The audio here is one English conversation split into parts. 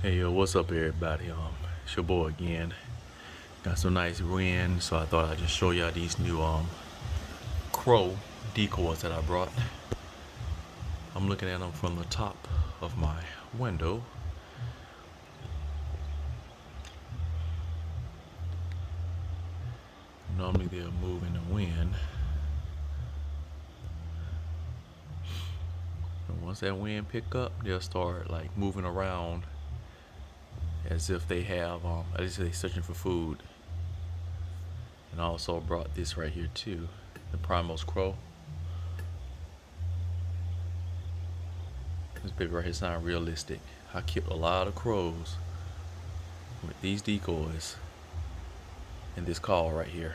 Hey yo, what's up everybody? It's your boy again. Got some nice wind, so I thought I'd just show y'all these new crow decoys that I brought. I'm looking at them from the top of my window. Normally they'll move in the wind. And once that wind pick up, they'll start like moving around as if they have at least they're searching for food. And I also brought this right here too, the Primos crow. This baby right here sound realistic. I killed a lot of crows with these decoys in this call right here.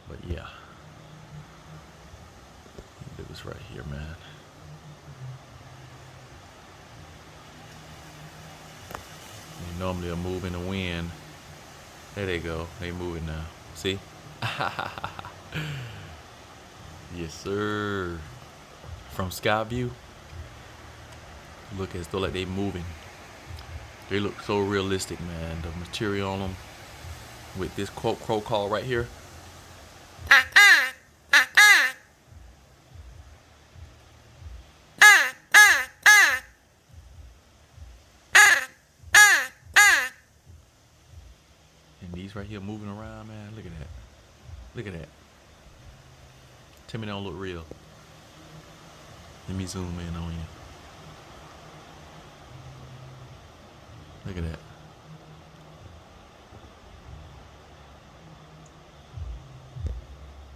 But yeah, do this right here, man. They normally are moving the wind. There they go. They moving now. See? Yes, sir. From sky view, look as though like they moving. They look so realistic, man. The material on them with this crow call right here. And these right here moving around, man. Look at that. Look at that. Tell me they don't look real. Let me zoom in on you. Look at that.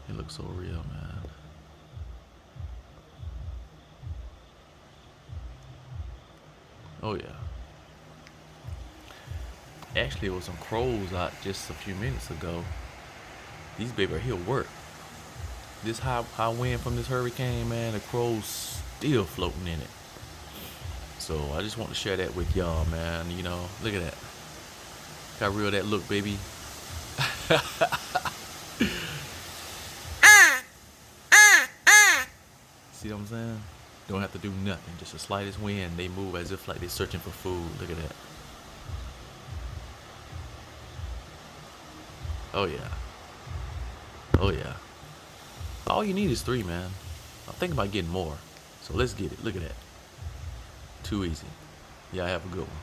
It looks so real, man. Oh yeah. Actually, there was some crows out just a few minutes ago. These baby right here work. This high wind from this hurricane, man, the crows still floating in it. So I just want to share that with y'all, man. You know, look at that. How real that look, baby. See what I'm saying? Don't have to do nothing. Just the slightest wind, they move as if like they're searching for food. Look at that. Oh yeah. Oh yeah. All you need is 3, man. I'm thinking about getting more. So let's get it. Look at that. Too easy. Yeah, I have a good one.